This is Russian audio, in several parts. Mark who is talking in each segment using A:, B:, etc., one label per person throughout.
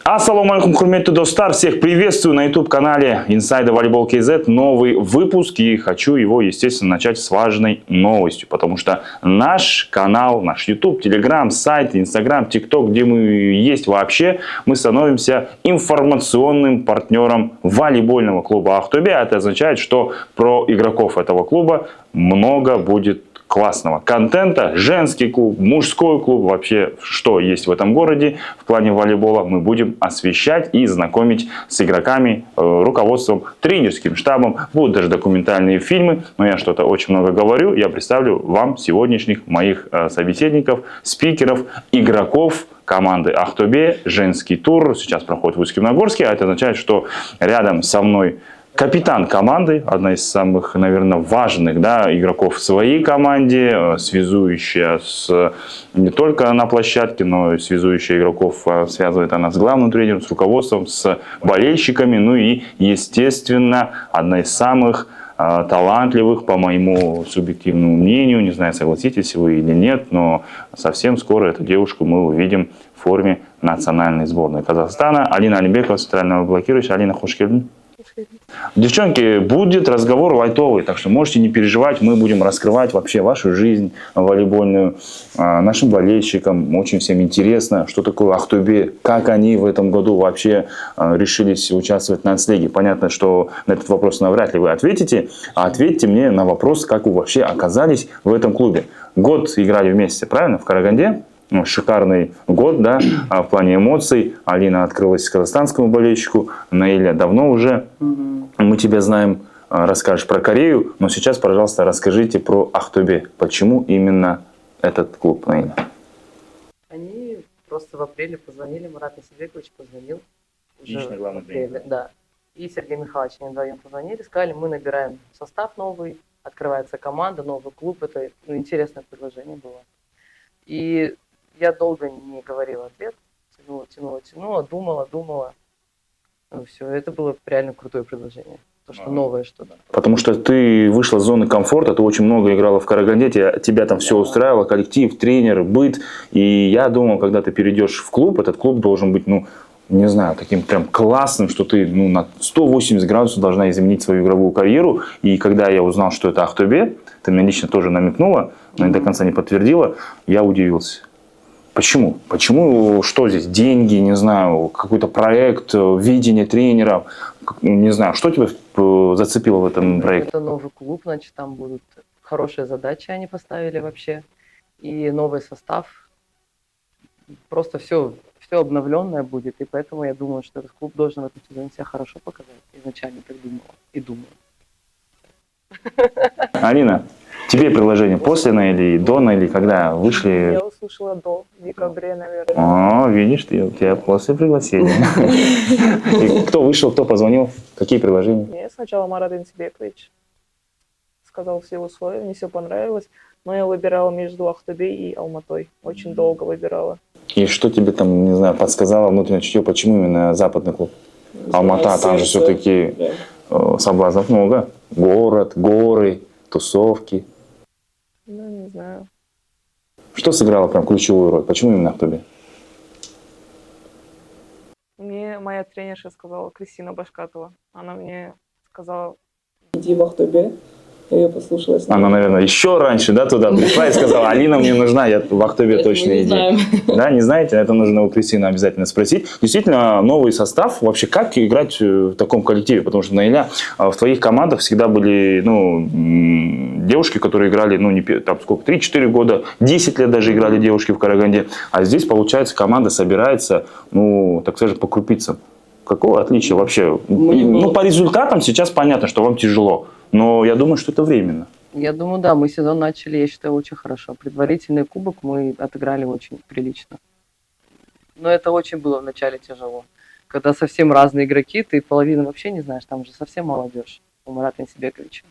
A: Ассаламу алейкум, хурметты достар, всех приветствую на YouTube-канале Inside Volleyball KZ. Новый выпуск, и хочу его, естественно, начать с важной новостью, потому что наш канал, наш YouTube, Telegram, сайт, Instagram, TikTok, где мы есть вообще, мы становимся информационным партнером волейбольного клуба Ахтубе. Это означает, что про игроков этого клуба много будет классного контента. Женский клуб, мужской клуб, вообще что есть в этом городе в плане волейбола, мы будем освещать и знакомить с игроками, руководством, тренерским штабом. Будут даже документальные фильмы, но я что-то очень много говорю. Я представлю вам сегодняшних моих собеседников, спикеров, игроков команды Ахтубе. Женский тур сейчас проходит в Усть-Каменогорске, а это означает, что рядом со мной капитан команды, одна из самых, наверное, важных, да, игроков в своей команде, связующая не только на площадке, но и связующая игроков, связывает она с главным тренером, с руководством, с болельщиками, ну и, естественно, одна из самых талантливых, по моему субъективному мнению, не знаю, согласитесь вы или нет, но совсем скоро эту девушку мы увидим в форме национальной сборной Казахстана. Алина Алимбекова, центрального блокирующего. Алина, хош келдин. Девчонки, будет разговор лайтовый, так что можете не переживать, мы будем раскрывать вообще вашу жизнь волейбольную нашим болельщикам. Очень всем интересно, что такое Ахтубе, как они в этом году вообще решились участвовать в нацлиге. Понятно, что на этот вопрос навряд ли вы ответите, а ответьте мне на вопрос, как вы вообще оказались в этом клубе. Год играли вместе, правильно, в Караганде? Шикарный год, да, в плане эмоций. Алина открылась казахстанскому болельщику, Наиля давно уже, мы тебя знаем, расскажешь про Корею, но сейчас, пожалуйста, расскажите про Ахтубе. Почему именно этот клуб, Наиля?
B: Они просто в апреле позвонили, Марат Насибекович позвонил.
A: Лично главный тренер.
B: Да. И Сергей Михайлович, они вдвоем позвонили, сказали, мы набираем состав новый, открывается команда, новый клуб. Это интересное предложение было. И я долго не говорила ответ, тянула, думала. Ну, все, это было реально крутое предложение. То, что новое что-то.
A: Потому что ты вышла из зоны комфорта, ты очень много играла в Караганде, тебя там все устраивало, коллектив, тренер, быт. И я думал, когда ты перейдешь в клуб, этот клуб должен быть, ну, не знаю, таким прям классным, что ты на 180 градусов должна изменить свою игровую карьеру. И когда я узнал, что это Ахтубе, ты мне лично тоже намекнула, но не до конца не подтвердила, я удивился. Почему? Почему? Что здесь? Деньги, не знаю, какой-то проект, видение тренера, не знаю, что тебя зацепило в этом проекте?
B: Это новый клуб, значит, там будут хорошие задачи они поставили вообще. И новый состав. Просто все обновленное будет. И поэтому я думаю, что этот клуб должен в этом сезоне себя хорошо показать. Изначально так думала и думаю.
A: Алина, тебе предложение после или до, или когда вышли?
C: Я услышала до, в декабре, наверное.
A: О, видишь, у тебя после пригласили. И кто вышел, кто позвонил? Какие предложения?
C: Мне сначала Марат Насибекович сказал все условия, мне все понравилось. Но я выбирала между Ахтубе и Алматой. Очень долго выбирала.
A: И что тебе там, не знаю, подсказало внутреннее чутье, почему именно западный клуб? Алмата, там же все-таки соблазнов много. Город, горы, тусовки.
C: Ну, не знаю.
A: Что сыграло прям ключевую роль? Почему именно Ахтубе?
C: Мне моя тренерша сказала, Кристина Башкатова. Она мне сказала, иди в Ахтубе. Я ее послушалась.
A: Она, наверное, еще раньше, да, туда пришла и сказала, Алина мне нужна, я в Ахтубе точно иди. Да, не знаете, это нужно у Кристины обязательно спросить. Действительно, новый состав, вообще как играть в таком коллективе? Потому что, Наиля, в твоих командах всегда были, девушки, которые играли, не там сколько, 3-4 года, 10 лет даже играли девушки в Караганде. А здесь, получается, команда собирается, так скажем, по крупицам. Какого отличия вообще? По результатам сейчас понятно, что вам тяжело. Но я думаю, что это временно.
B: Я думаю, да, мы сезон начали, я считаю, очень хорошо. Предварительный кубок мы отыграли очень прилично. Но это очень было вначале тяжело. Когда совсем разные игроки, ты половину вообще не знаешь, там же совсем молодежь у Марата Насибековича.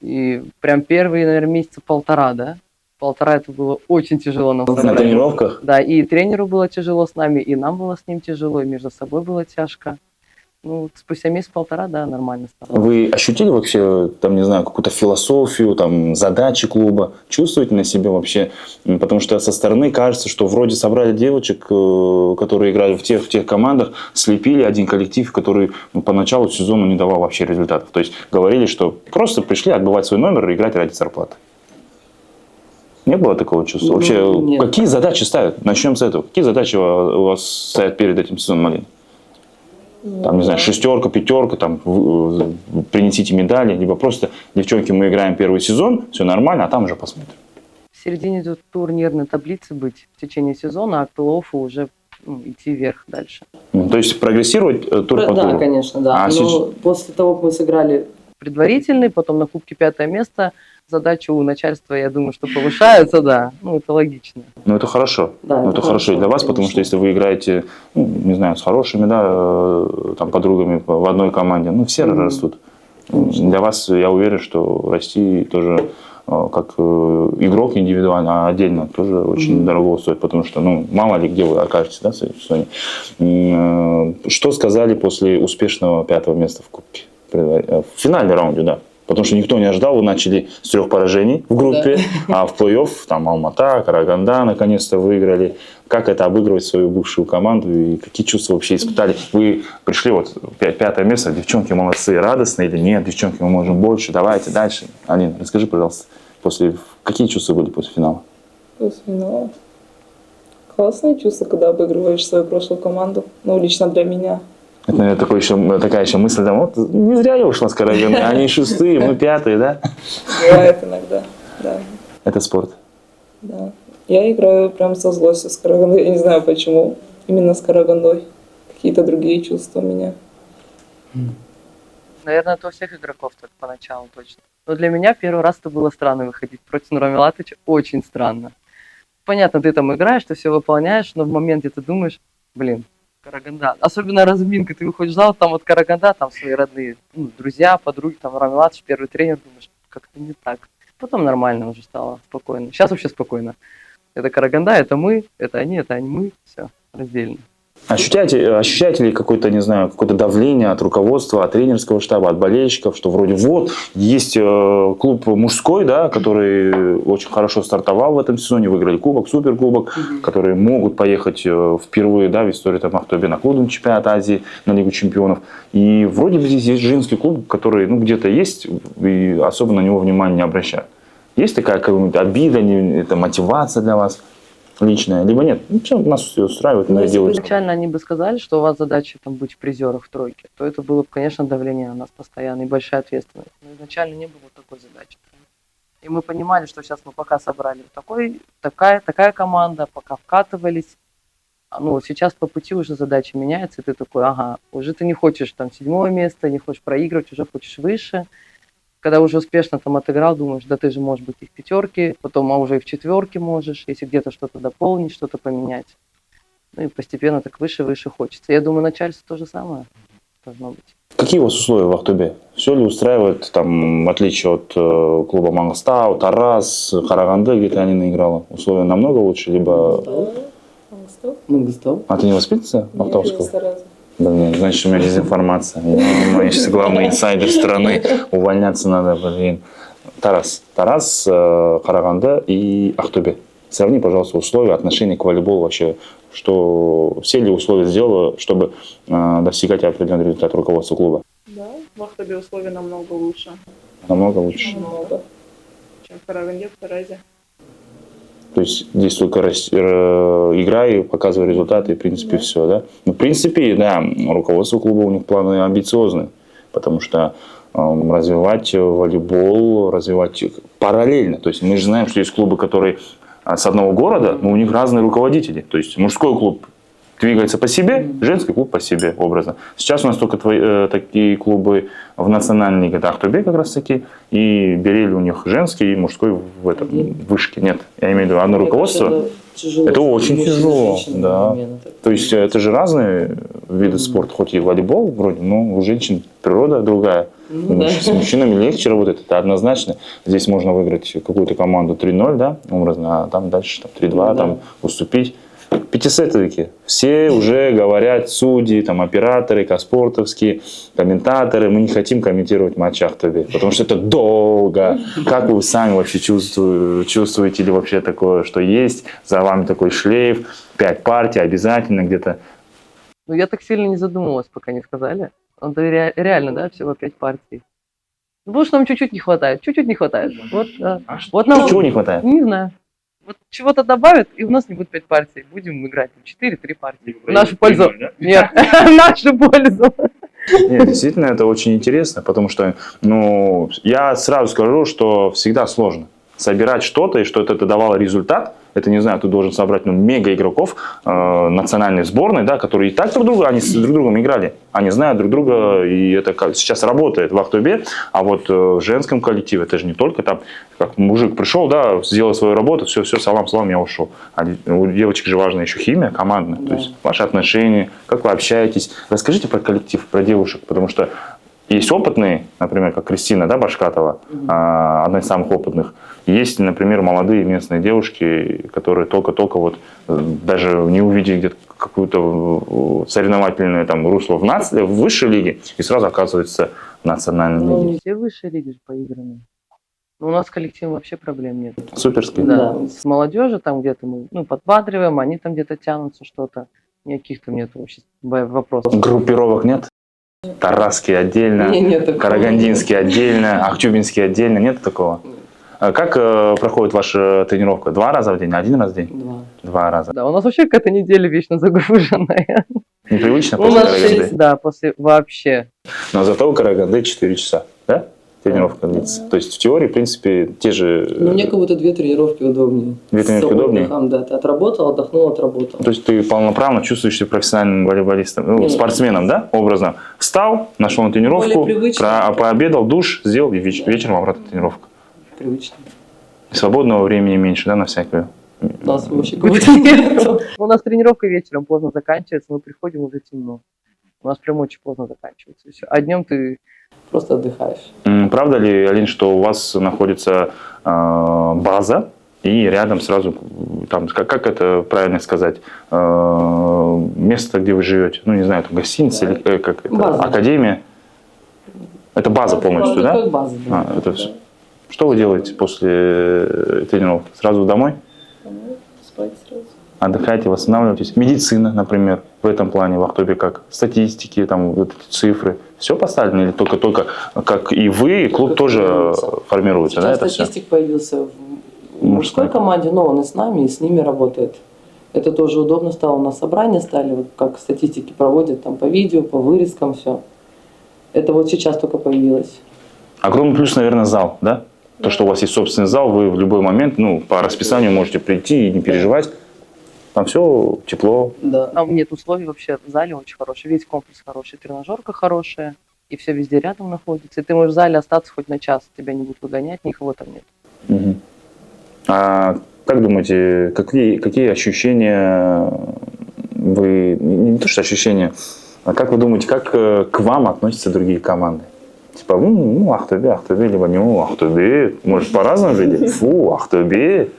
B: И прям первые, наверное, месяца полтора, да? Полтора это было очень тяжело.
A: На тренировках?
B: Да, и тренеру было тяжело с нами, и нам было с ним тяжело, и между собой было тяжко. Ну, спустя месяц-полтора, да, нормально стало.
A: Вы ощутили вообще, там, не знаю, какую-то философию, там, задачи клуба? Чувствуете на себе вообще? Потому что со стороны кажется, что вроде собрали девочек, которые играли в тех командах, слепили один коллектив, который по началу сезона не давал вообще результатов. То есть говорили, что просто пришли отбывать свой номер и играть ради зарплаты. Не было такого чувства? Вообще,
B: нет.
A: какие задачи ставят? Начнем с этого. Какие задачи у вас стоят перед этим сезоном, Алина? Там, не знаю, шестерка, пятерка, там, принесите медали, либо просто, девчонки, мы играем первый сезон, все нормально, а там уже посмотрим.
B: В середине турнирной таблицы быть в течение сезона, а к плей-оффу уже идти вверх дальше.
A: То есть прогрессировать тур по
B: Да,
A: туру?
B: конечно, да.
A: А
B: Но после того, как мы сыграли предварительный, потом на Кубке 5 место, задача у начальства, я думаю, что повышается, да. Ну, это логично.
A: Ну, это хорошо.
B: Да,
A: Ну, это хорошо и для вас,
B: конечно.
A: потому что если вы играете, ну, не знаю, с хорошими, да, там, подругами в одной команде, ну, все растут.
B: Конечно.
A: Для вас, я уверен, что расти тоже как игрок индивидуально, а отдельно тоже очень дорого стоит, потому что, ну, мало ли где вы окажетесь, да, в своей сезоне. Что сказали после успешного 5-го места в Кубке? В финальном раунде, да. Потому что никто не ожидал, вы начали с 3 поражений в группе, да. А в плей-офф там Алмата, Караганда наконец-то выиграли. Как это обыгрывать свою бывшую команду и какие чувства вообще испытали? Вы пришли вот 5-е место, девчонки молодцы, радостные или нет? Девчонки, мы можем больше, давайте дальше. Алина, расскажи, пожалуйста, какие чувства были после финала?
C: После финала? Классные чувства, когда обыгрываешь свою прошлую команду. Ну, лично для меня.
A: Это, наверное, такая еще мысль, да, вот не зря я ушла с Караганды, они 6-е, мы 5-е, да?
C: Бывает иногда, да.
A: Это спорт.
C: Да. Я играю прям со злостью с Карагандой. Я не знаю почему. Именно с Карагандой. Какие-то другие чувства у меня.
B: Наверное, это у всех игроков так поначалу точно. Но для меня первый раз это было странно выходить против Нура Милатовича. Очень странно. Понятно, ты там играешь, ты все выполняешь, но в моменте ты думаешь, блин, Караганда. Особенно разминка, ты выходишь в зал, там вот Караганда, там свои родные, ну, друзья, подруги, там Нура Милатович, первый тренер, думаешь, как-то не так. Потом нормально уже стало, спокойно. Сейчас вообще спокойно. Это Караганда, это мы, это они, мы, все, раздельно.
A: Ощущаете ли какое-то, не знаю, какое-то давление от руководства, от тренерского штаба, от болельщиков, что вроде вот, есть клуб мужской, да, который очень хорошо стартовал в этом сезоне, выиграли кубок, суперкубок, которые могут поехать впервые, да, в истории там Ахтубе на клубный чемпионат Азии, на Лигу чемпионов. И вроде бы здесь есть женский клуб, который, ну, где-то есть, и особо на него внимания не обращают. Есть такая какая-нибудь обида, это мотивация для вас личная, либо нет? Ну, все, нас все устраивает, мы
B: Если бы
A: делаем.
B: изначально они бы сказали, что у вас задача там быть в призерах в тройке, то это было бы, конечно, давление на нас постоянно и большая ответственность. Но изначально не было такой задачи. И мы понимали, что сейчас мы пока собрали такая команда, пока вкатывались. Ну, сейчас по пути уже задача меняется, и ты такой, ага, уже ты не хочешь там 7-е место, не хочешь проигрывать, уже хочешь выше. Когда уже успешно там отыграл, думаешь, да ты же можешь быть и в 5-ке, потом уже и в 4-ке можешь, если где-то что-то дополнить, что-то поменять. Ну и постепенно так выше хочется. Я думаю, начальство то же самое должно быть.
A: Какие у вас условия в Ахтубе? Все ли устраивает, там, в отличие от клуба Мангостау, Тарас, Караганды, где ты Алина играла? Условия намного лучше, либо...
B: Мангостау?
A: А ты не воспитанница Ахтубского?
C: Сразу.
A: Блин, значит, у меня дезинформация. Я сейчас главный инсайдер страны. Увольняться надо, блин. Тарас, Караганда и Ахтубе. Сравни, пожалуйста, условия, отношения к волейболу вообще. Что все ли условия сделала, чтобы достигать определенный результат руководства клуба?
C: Да, в Ахтубе условия намного лучше.
A: Намного лучше.
C: Намного. Чем в Караганде, в Таразе.
A: То есть здесь только играй, показывай результаты, и в принципе все, да? Ну, в принципе, да, руководство клуба, у них планы амбициозные, потому что развивать волейбол, развивать параллельно. То есть мы же знаем, что есть клубы, которые с одного города, но у них разные руководители. То есть мужской клуб двигается по себе, женский клуб по себе образно. Сейчас у нас только такие клубы в национальной лиге Ахтубе как раз таки, и Берели у них женский и мужской в этом вышке. Нет, я имею в виду одно руководство. Это очень тяжело, да. То есть это же разные виды спорта, хоть и волейбол вроде, но у женщин природа другая. С мужчинами легче работать, это однозначно. Здесь можно выиграть какую-то команду 3-0, да, образно, а там дальше там, 3-2, там уступить. Пятисетовики. Все уже говорят, судьи, там, операторы, каспортовские, комментаторы, мы не хотим комментировать матч Ахтубе, потому что это долго. Как вы сами вообще чувствуете ли вообще такое, что есть за вами такой шлейф, 5 партий обязательно где-то?
B: Ну, я так сильно не задумывалась, пока не сказали. Это реально, да, всего 5 партий. Ну, потому что нам чуть-чуть не хватает, чуть-чуть не хватает. Вот, вот нам...
A: Чего не хватает?
B: Не знаю. Вот чего-то добавят, и у нас не будет 5 партий. Будем играть 4-3 партии. В нашу пользу. Нет, в нашу пользу.
A: Нет, действительно, это очень интересно, потому что, ну, я сразу скажу, что всегда сложно собирать что-то, и что это давало результат. Это, не знаю, ты должен собрать мега игроков национальной сборной, да, которые и так друг друга, они с друг другом играли. Они знают друг друга, и это сейчас работает в Ахтубе. А вот в женском коллективе, это же не только там, как мужик пришел, да, сделал свою работу, все, салам, я ушел. А у девочек же важна еще химия командная, да. То есть ваши отношения, как вы общаетесь. Расскажите про коллектив, про девушек, потому что есть опытные, например, как Кристина, да, Башкатова, одна из самых опытных. Есть, например, молодые местные девушки, которые только-только вот даже не увидели где-то какую-то соревновательное там русло в высшей лиге и сразу оказываются в национальной
B: Ну,
A: лиге.
B: не все высшие лиги же поиграны. Но у нас с коллективом вообще проблем нет.
A: Суперский.
B: Да, с молодежью там где-то мы подбадриваем, они там где-то тянутся что-то. Никаких там нет вообще вопросов.
A: Группировок нет? Тарасский отдельно,
B: Нет такого.
A: Карагандинский отдельно, Ахтубинский отдельно, нет такого? Как проходит ваша тренировка? 2 раза в день, 1 раз в день? 2 раза.
B: Да, у нас вообще какая-то неделя вечно загруженная.
A: Непривычно
B: У
A: после
B: нас
A: Караганды?
B: 6, да, после вообще.
A: Но зато у Караганды 4 часа, да? Тренировка длится. То есть в теории, в принципе, те же...
D: Ну, мне как будто 2 тренировки удобнее.
A: 2 тренировки удобнее?
D: Да, ты отработал, отдохнул, отработал.
A: То есть ты полноправно чувствуешь себя профессиональным волейболистом, ну, спортсменом, да, образно? Встал, нашел на тренировку, пообедал, душ, сделал, и вечером обратно тренировка.
D: Привычно.
A: Свободного времени меньше, да, на всякую?
D: У нас вообще как будто нету.
B: У нас тренировка вечером поздно заканчивается, мы приходим уже темно. У нас прям очень поздно заканчивается. Всё. А днем ты...
D: Просто отдыхаешь.
A: Правда ли, Алин, что у вас находится база, и рядом сразу, там, как это правильно сказать, место, где вы живете? Ну, не знаю, это гостиница
D: Да.
A: или как это?
D: База.
A: Академия? Это база полностью, да?
D: Как база, да.
A: Это все. Что вы делаете после тренировки? Сразу домой?
D: Спать сразу.
A: Отдыхаете, восстанавливаетесь? Медицина, например, в этом плане в Ахтубе как? Статистики, там, вот эти цифры. Все поставлено или только как и вы, и клуб
D: Как
A: тоже
D: формируется.
A: формируется,
D: Сейчас
A: да, это все?
D: статистик появился в мужской команде, но он и с нами, и с ними работает. Это тоже удобно стало. У нас собрания стали, вот как статистики проводят там по видео, по вырезкам, все. Это вот сейчас только появилось.
A: Огромный плюс, наверное, зал, да? То, что у вас есть собственный зал, вы в любой момент, ну, по расписанию можете прийти и не переживать. Там все тепло.
D: Да.
B: Там нет условий вообще в зале очень хороший. Весь комплекс хороший, тренажерка хорошая. И все везде рядом находится. И ты можешь в зале остаться хоть на час. Тебя не будут выгонять, никого там нет.
A: Угу. А как думаете, какие ощущения вы... Не то, что ощущения, а как вы думаете, как к вам относятся другие команды? Типа, Ахтубе, либо не Ахтубе. Может, по-разному жили? Фу, Ахтубе.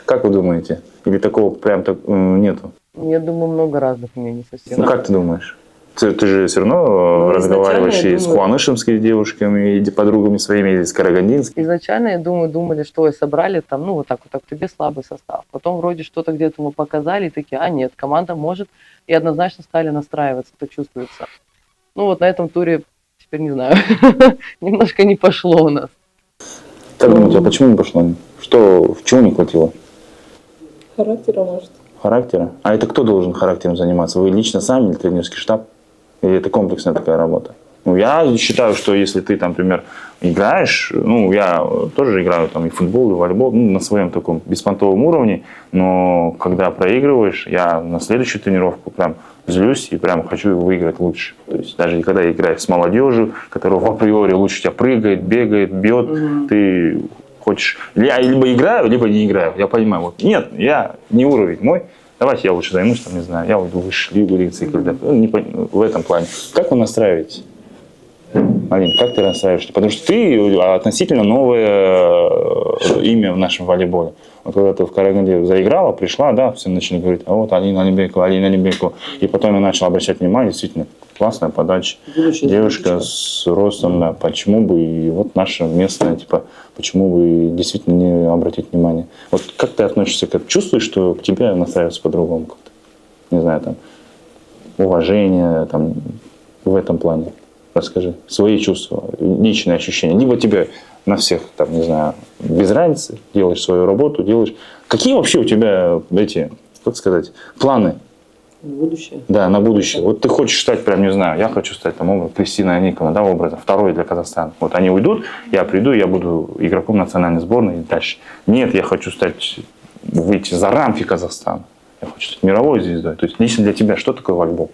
A: Как вы думаете? Или такого прям нету?
B: Я думаю, много разных мнений совсем.
A: Ну, как ты думаешь? Ты же все равно разговариваешь и с хуанышемскими девушками, и подругами своими, и с карагандинскими.
B: Изначально, я думаю, думали, что ой, собрали там, ну, вот так, тебе слабый состав. Потом вроде что-то где-то мы показали, и такие, нет, команда может, и однозначно стали настраиваться, это чувствуется. Ну, вот на этом туре, теперь не знаю, немножко не пошло у нас.
A: Как думаете, а почему не пошло? Чего не хватило?
C: Характера, может.
A: Характера? А это кто должен характером заниматься? Вы лично сами или тренерский штаб? Или это комплексная такая работа? Ну, я считаю, что если ты, там, например, играешь, ну, я тоже играю там и в футбол, и в волейбол, ну, на своем таком беспонтовом уровне, но когда проигрываешь, я на следующую тренировку прям злюсь и прям хочу выиграть лучше. То есть даже когда я играю с молодежью, которая в априори лучше тебя прыгает, бегает, бьет, ты хочешь... Я либо играю, либо не играю. Я понимаю, вот нет, я не уровень мой, давайте я лучше займусь, там, не знаю, я уйду в высшую лигу, в этом плане. Как вы настраиваетесь? Алин, как ты настраиваешься? Потому что ты относительно новое имя в нашем волейболе. когда ты в Караганде заиграла, пришла, да, все начали говорить, а вот Алина Алимбекова. И потом я начал обращать внимание, действительно, классная подача.
D: Будущая
A: Девушка
D: звездочка.
A: с ростом, да, почему бы, и вот наша местная, типа, почему бы действительно не обратить внимание. Вот как ты относишься к этому? Чувствуешь, что к тебе настраиваются по-другому как-то? Не знаю, там, уважение, там, в этом плане. Расскажи свои чувства, личные ощущения. Либо тебе на всех, там, не знаю, без разницы, делаешь свою работу, делаешь. Какие вообще у тебя эти, как сказать, планы?
D: Будущее.
A: Да, на будущее. Вот ты хочешь стать, прям, не знаю, я хочу стать, там, образ Кристина Николаевна, да, образом, второй для Казахстана. Вот они уйдут, я приду, я буду игроком национальной сборной и дальше. Нет, я хочу стать, выйти за рамки Казахстана. Я хочу стать мировой звездой. То есть лично для тебя что такое волейбол?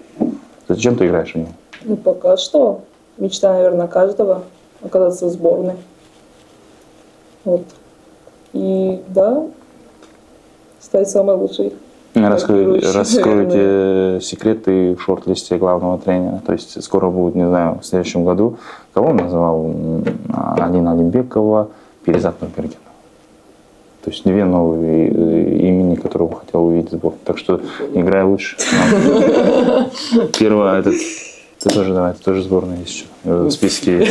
A: Зачем ты играешь в него?
C: Ну, пока что мечта, наверное, каждого оказаться в сборной. Вот. И да, стать самой лучшей.
A: Раскройте секреты в шорт-листе главного тренера. То есть скоро будет, не знаю, в следующем году. Кого он называл? Алина Алимбекова, Перизат Нурбергенова. То есть две новые имени, которые бы хотел увидеть сбор. Так что играй лучше. Первое, этот, ты тоже давай, ты тоже сборная есть еще в списке.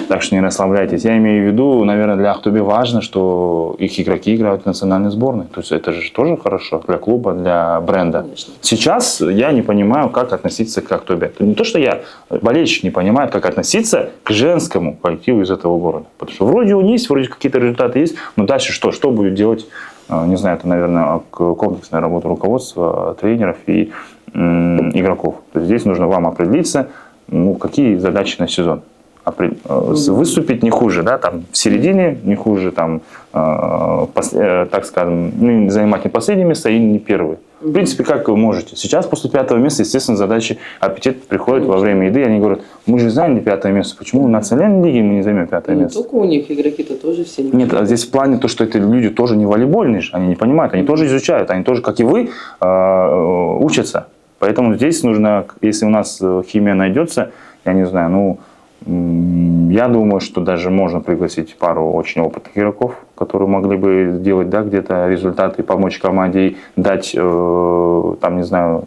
A: Так что не расслабляйтесь. Я имею в виду, наверное, для Ахтубе важно, что их игроки играют в национальной сборной. То есть это же тоже хорошо для клуба, для бренда.
D: Конечно.
A: Сейчас я не понимаю, как относиться к Ахтубе. Не то, что я, болельщик, не понимаю, как относиться к женскому коллективу из этого города. Потому что вроде он есть, вроде какие-то результаты есть, но дальше что? Что будет делать? Не знаю, это, наверное, комплексная работа руководства, тренеров и игроков. То есть здесь нужно вам определиться, ну, какие задачи на сезон. Выступить не хуже, да, там в середине не хуже, там, так скажем, ну, занимать не последнее место и не первое. В принципе, как вы можете. Сейчас после 5-го места, естественно, задачи, аппетит приходит во время еды, они говорят, мы же заняли 5-е место, почему в национальной лиге мы не займем 5-е
D: Не
A: место?
D: только у них, игроки-то тоже все не
A: Нет, а здесь в плане то, что эти люди тоже не волейбольные, они не понимают, они тоже изучают, они тоже, как и вы, учатся. Поэтому здесь нужно, если у нас химия найдется, я не знаю, ну, я думаю, что даже можно пригласить пару очень опытных игроков, которые могли бы делать, да, где-то результаты, помочь команде и дать, там, не знаю,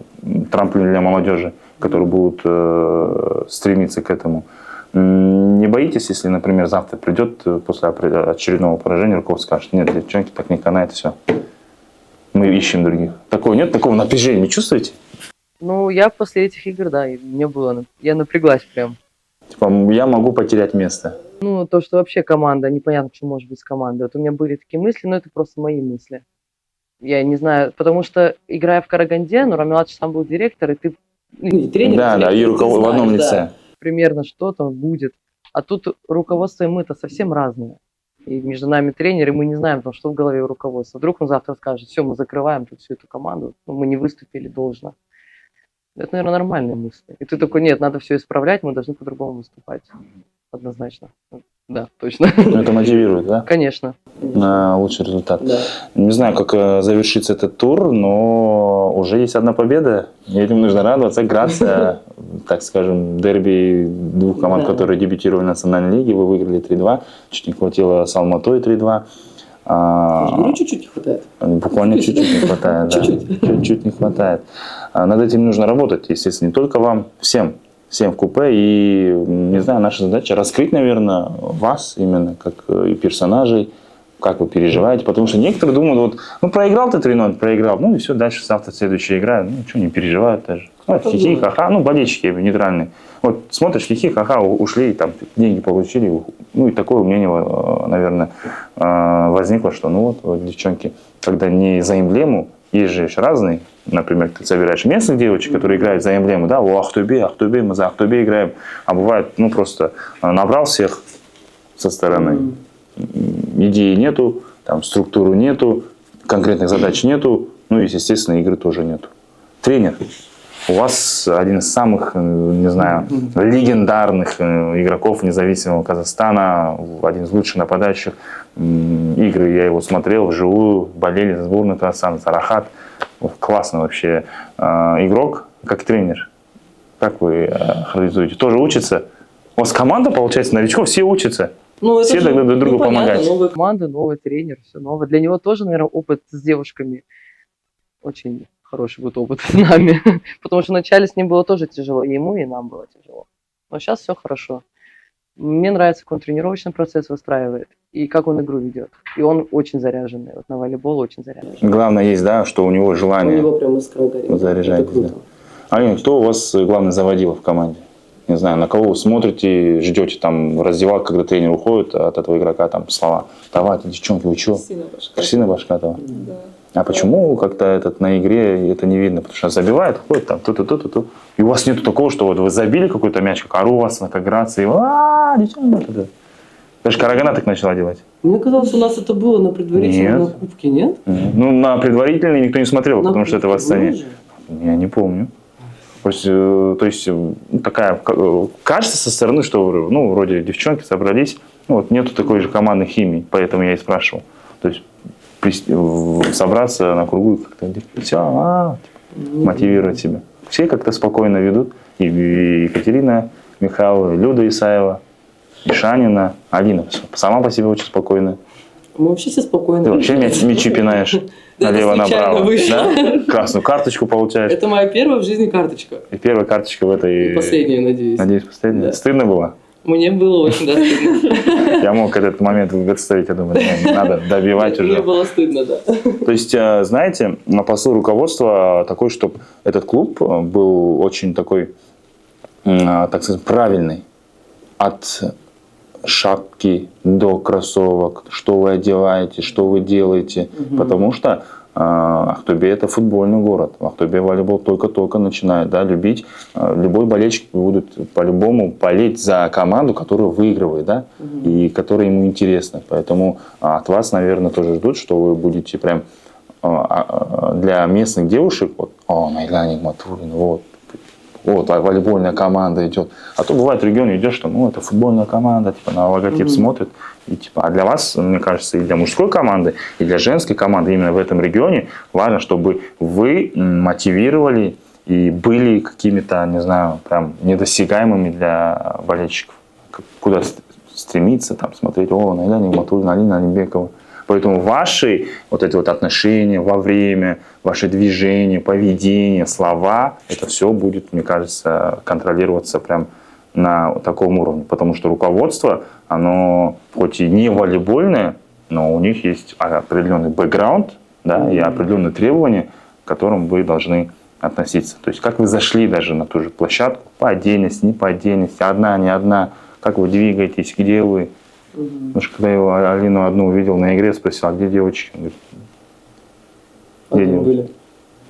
A: трамплин для молодежи, которые будут стремиться к этому. Не боитесь, если, например, завтра придет после очередного поражения, руководство скажет, нет, девчонки, так не канает, все. Мы ищем других. Такого нет, такого напряжения не чувствуете?
B: Ну, я после этих игр, да, и мне было, я напряглась прям.
A: Типа, я могу потерять место.
B: Ну, то, что вообще команда, непонятно, что может быть с командой. Вот у меня были такие мысли, но это просто мои мысли. Я не знаю, потому что, играя в Караганде, ну, Рамиладж сам был директор, и ты
D: И тренер,
A: Да, и руководство в одном лице.
B: примерно что там будет. А тут руководство и мы-то совсем разные. И между нами тренеры, мы не знаем, там, что в голове у руководства. Вдруг он завтра скажет, все, мы закрываем тут всю эту команду, ну, мы не выступили должно. Это, наверное, нормальные мысли. И ты такой, нет, надо все исправлять, мы должны по-другому выступать. Однозначно. Да, точно.
A: Но это мотивирует, да?
B: Конечно.
A: На лучший результат.
D: Да.
A: Не знаю, как завершится этот тур, но уже есть одна победа. И этим нужно радоваться. Грация, так скажем, дерби двух команд,
D: Да.
A: которые дебютировали в национальной лиге. Вы выиграли 3-2. Чуть не хватило с Алматой 3-2.
D: Я же говорю, чуть-чуть не хватает.
A: Буквально чуть-чуть не хватает. Да. Чуть-чуть не хватает. Над этим нужно работать, естественно, не только вам, всем в купе. И, не знаю, наша задача раскрыть, наверное, вас именно, как и персонажей, как вы переживаете. Потому что некоторые думают, вот, ну, проиграл ты 3-0, проиграл, ну, и все, дальше завтра следующая игра, ну, что, не переживают даже. Ну, хихи, ха-ха, ну, болельщики нейтральные. Вот смотришь, хихи, ха-ха, ушли, там, деньги получили. Ну, и такое мнение, наверное, возникло, что, ну, вот, девчонки, когда не за эмблему, есть же еще разные. Например, ты собираешь местных девочек, которые играют за эмблему, да, о, Ахтубе, мы за Ахтубе играем. А бывает, ну, просто набрал всех со стороны. Идеи нету, там, структуры нету, конкретных задач нету, ну, и, естественно, игры тоже нету. Тренер. У вас один из самых, не знаю, легендарных игроков независимого Казахстана, один из лучших нападающих. Игры я его смотрел вживую, болели за сборную Казахстана, Зарахат. Классный вообще игрок, как тренер. Как вы характеризуете? Тоже учится? У вас команда, получается, новичков, все учатся.
D: Ну, это
A: Все
D: же,
A: друг другу
D: понятно,
A: помогать.
D: новые
B: Команда, новый тренер, все новое. Для него тоже, наверное, опыт с девушками очень хороший будет опыт с нами. Потому что вначале с ним было тоже тяжело. И ему, и нам было тяжело. Но сейчас все хорошо. Мне нравится, как он тренировочный процесс выстраивает. И как он игру ведет. И он очень заряженный. Вот на волейбол очень заряженный.
A: Главное есть, да, что у него
D: У
A: желание.
D: него прям искра горит.
A: Вы заряжаетесь,
D: Это круто.
A: Алина, кто у вас главный заводила в команде? Не знаю, на кого вы смотрите, ждете там в раздевалке, когда тренер уходит от этого игрока, там слова. Давайте, девчонки, вы чё? Кристина Башкатова.
C: Да.
A: А почему как-то на игре это не видно? Потому что забивает, ходит там, ту-ту-ту-ту-ту. И у вас нету такого, что вот вы забили какой-то мяч, как ору вас, как играться, и девчонки. Даже Карагана так начала делать.
D: Мне казалось, у нас это было на предварительном
A: Нет.
D: кубке, нет?
A: Ну, на предварительный никто не смотрел,
D: На
A: потому что это в
D: кубке было
A: Астане.
D: же?
A: Я не помню. То есть такая, кажется со стороны, что ну, вроде девчонки собрались, ну, вот нету такой же командной химии, поэтому я и спрашивал. То есть собраться на кругу и как-то все, мотивировать себя. Все как-то спокойно ведут. И Екатерина Михайлова, и Люда Исаева, и Шанина, Алина сама по себе очень спокойная.
D: Мы вообще все спокойно.
A: Ты вообще мячи пинаешь
D: Да, это
A: налево-направо.
D: случайно вышло.
A: Да? Красную карточку получаешь.
D: Это моя первая в жизни карточка.
A: И первая карточка в этой...
D: И последняя, надеюсь.
A: Надеюсь, последняя.
D: Да.
A: Стыдно было?
D: Мне было очень стыдно.
A: Я мог этот момент представить, я думаю, не надо добивать
D: Мне
A: уже.
D: было стыдно, да.
A: То есть, знаете, посыл руководства такой, чтобы этот клуб был очень такой, так сказать, правильный. От шапки до кроссовок, что вы одеваете, что вы делаете. Потому что Актобе это футбольный город. В Актобе волейбол только-только начинает любить. Любой болельщик будет по-любому болеть за команду, которая выигрывает, да, и которая ему интересна. Поэтому от вас, наверное, тоже ждут, что вы будете прям для местных девушек, вот, Найлан Нигматуллина, вот волейбольная команда идет. А то бывает в регионе идешь, что это футбольная команда, типа на логотип смотрит. И, а для вас, мне кажется, и для мужской команды, и для женской команды именно в этом регионе важно, чтобы вы мотивировали и были какими-то, не знаю, прям недосягаемыми для болельщиков. Куда стремиться, там, смотреть, Найлан Нигматуллина, Алина Алимбекова. Поэтому ваши вот эти вот отношения во время, ваши движения, поведение, слова, это все будет, мне кажется, контролироваться прям на таком уровне. Потому что руководство, оно хоть и не волейбольное, но у них есть определенный бэкграунд, да, и определенные требования, к которым вы должны относиться. То есть как вы зашли даже на ту же площадку, по отдельности, не по отдельности, одна, не одна, как вы двигаетесь, где вы. Потому что когда я Алину одну увидел на игре, спросил, где девочки? Он говорит, где девочки?
D: Были.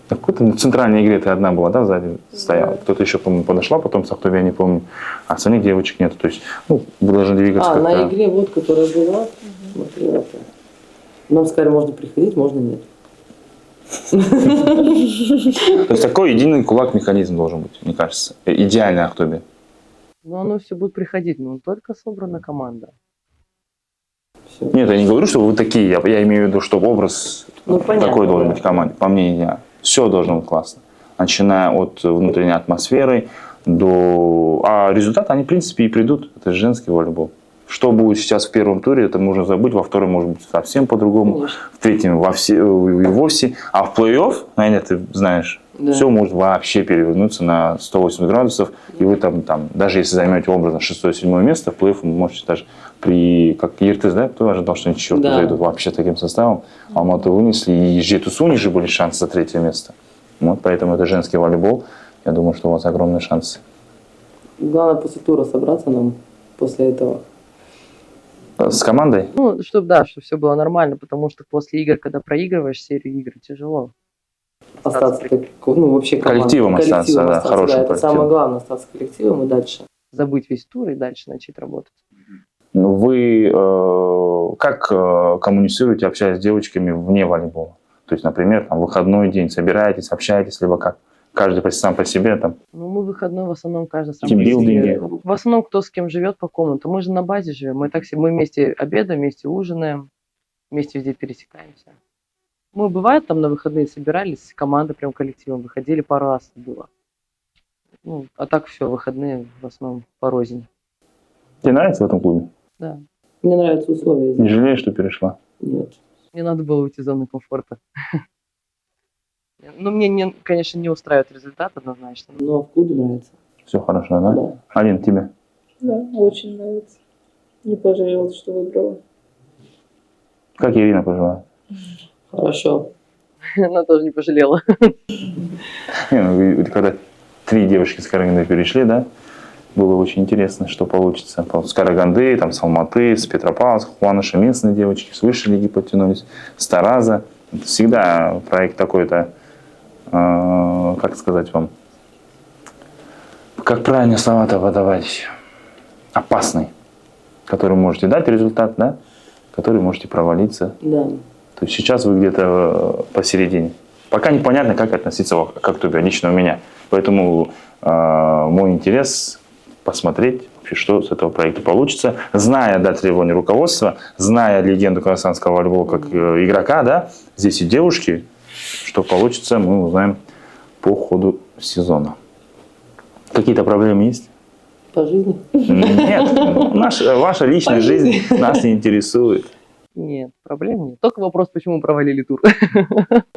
A: В какой-то центральной игре ты одна была, да, сзади стояла. Кто-то еще, по-моему, подошла, потом с Актобе, я не помню. А остальных девочек нет. То есть, вы должны двигаться как-то.
D: На игре, вот, которая была, смотрела. Нам сказали, можно приходить, можно нет.
A: То есть такой единый кулак-механизм должен быть, мне кажется. Идеальный Актобе.
B: Но оно все будет приходить, но только собрана команда.
D: Всё.
A: Нет, я не говорю, что вы такие. Я имею в виду, что образ
D: понятно,
A: такой должен
D: да.
A: быть в команде. По мне, идеально. Все должно быть классно. Начиная от внутренней атмосферы до... А результаты, они, в принципе, и придут. Это женский волейбол. Что будет сейчас в первом туре, это можно забыть. Во втором, может быть, совсем по-другому.
D: Конечно.
A: В третьем и вовсе. А в плей-офф, наверное, ты знаешь,
D: Да.
A: все может вообще перевернуться на 180 градусов. И вы там даже если займете образно 6-7 место, в плей-офф вы можете даже как Ертыс, да, кто ожидал, что они четвертый
D: Да.
A: зайдут вообще таким составом. Алматы вынесли, и Жетусу ниже были шансы за третье место. Вот, поэтому это женский волейбол. Я думаю, что у вас огромные шансы.
D: Главное после тура собраться нам после этого.
A: С командой?
B: Ну, чтобы все было нормально, потому что после игр, когда проигрываешь серию игр, тяжело.
D: Остаться вообще
A: Коллективом остаться, да, хорошим
D: это
A: коллективом.
D: самое главное, остаться коллективом и дальше.
B: Забыть весь тур и дальше начать работать.
A: Вы как коммуницируете, общаясь с девочками вне волейбола? То есть, например, там, выходной день собираетесь, общаетесь, либо как? Каждый сам по себе там?
B: Ну, мы выходной в основном каждый сам по
A: Тимбилдинги.
B: себе. В основном кто с кем живет по комнатам. Мы же на базе живем. Мы вместе обедаем, вместе ужинаем, вместе везде пересекаемся. Мы бывает там на выходные собирались, команда прям коллективом выходили, пару раз было. А так все, выходные в основном порознь.
A: Тебе нравится в этом клубе?
B: Да.
D: Мне нравятся условия
A: Не
D: здесь.
A: жалеешь, что перешла?
D: Нет.
B: Мне надо было уйти из зоны комфорта. Ну, мне, конечно, не устраивает результат однозначно.
D: Но в клубе нравится.
A: Все хорошо, да?
D: Да.
A: Алин, тебе?
C: Да, очень нравится. Не пожалела, что выбрала.
A: Как Ирина поживает?
D: Хорошо.
B: Она тоже не пожалела.
A: Не, ну, когда 3 девушки с Караганды перешли, да, было очень интересно, что получится. С Караганды, там, с Алматы, с Петропавловска, Куаныша, местные девочки, с высшей лиги подтянулись, с Тараза. Всегда проект такой-то, как сказать вам, как правильно слова-то подавать, опасный, который можете дать результат, да, который можете провалиться.
D: Да.
A: То есть сейчас вы где-то посередине. Пока непонятно, как относиться к Актубе, лично у меня. Поэтому мой интерес посмотреть, вообще, что с этого проекта получится. Зная, да, требования руководства, зная легенду казахстанского волейбола как игрока, да, здесь и девушки, что получится, мы узнаем по ходу сезона. Какие-то проблемы есть?
D: По жизни.
A: Нет, ваша личная жизнь нас не интересует.
B: Нет, проблем нет. Только вопрос, почему провалили тур.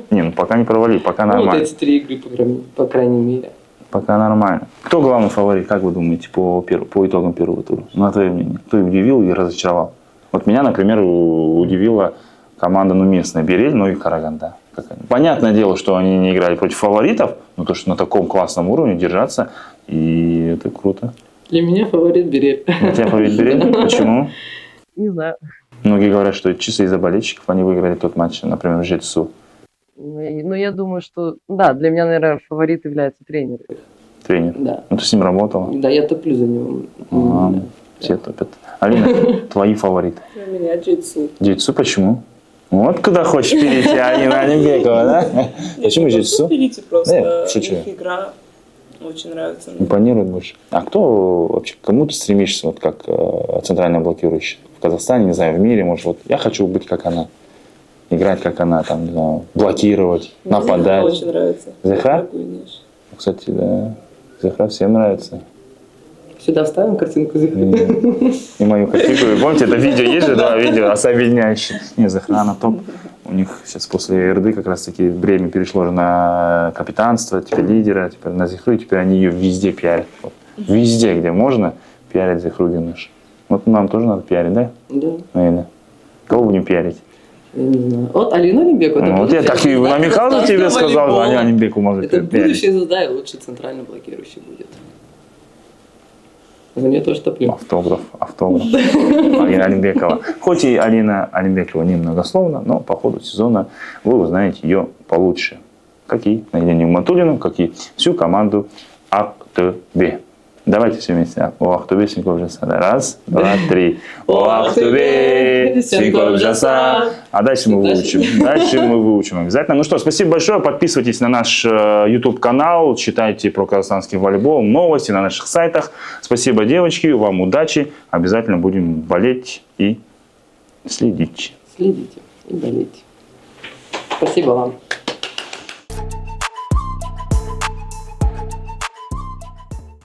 A: Не, ну пока не провали, пока
D: Ну, вот
A: нормально.
D: эти 3 игры, по крайней мере.
A: Пока нормально. Кто главный фаворит, как вы думаете, по итогам первого тура? На твое мнение. Кто удивил и разочаровал? Вот меня, например, удивила команда, ну, местная, Берель, ну и Караганда. Понятное дело, что они не играли против фаворитов, но то, что на таком классном уровне держаться, и это круто.
D: Для меня фаворит Берель.
A: У тебя фаворит Берель? Почему?
B: Не знаю.
A: Многие говорят, что чисто из-за болельщиков они выиграли тот матч, например, в Жетсу.
B: Ну, я думаю, что... Да, для меня, наверное, фаворит является тренер.
A: Тренер.
D: Да.
A: Ну, ты с ним работала?
D: Да, я топлю за него.
A: Да. Все топят. Алина, твои фавориты?
C: У меня джитсу.
A: Джитсу почему? Вот куда хочешь перейти, Алина Алимбекова, да? Почему джитсу?
C: Перейти просто.
A: Шучу.
C: Их игра очень нравится мне.
A: Импонирует больше. А кто вообще, к кому ты стремишься, вот как центрально блокирующий? В Казахстане, не знаю, в мире, может, вот я хочу быть как она. Играть как она, там, не знаю, блокировать,
C: Мне
A: нападать.
C: Зехра очень нравится.
A: Зехра?
C: Гуйнеш.
A: Кстати, да. Зехра всем нравится.
D: Сюда вставим картинку Зехры.
A: И мою картинку. Помните, это видео есть же, два видео, объединяющие. Не, Зехра на топ. У них сейчас после РД как раз таки время перешло же на капитанство, теперь лидера, теперь на Зехру, и теперь они ее везде пиарят. Вот. Везде, где можно, пиарят Зехру Гюнеш. Вот нам тоже надо пиарить, да?
D: Да,
A: Наверное. Кого будем пиарить?
D: я не знаю. Вот Алину Алимбекову. это
A: Вот я
D: будущая
A: так и
D: звезда
A: намекал же тебе,
D: казахстанского
A: сказал,
D: волейбола.
A: Алина Алимбеку может
D: Это
A: пиарить.
D: будущая звезда и лучший центрально блокирующий будет. За нее тоже топлю.
A: Автограф. Алина Алимбекова. Хоть и Алина Алимбекова немногословно, но по ходу сезона вы узнаете ее получше. Как и Елену Матулину, как и всю команду Актубе. Давайте все вместе. О Актубе Синьков Жаса. Раз, два, три. О Актубе Синьков Жаса. А дальше мы выучим. Обязательно. Ну что, спасибо большое. Подписывайтесь на наш YouTube канал. Читайте про казахстанский волейбол. Новости на наших сайтах. Спасибо, девочки. Вам удачи. Обязательно будем болеть и следить.
D: Следите и болейте. Спасибо вам.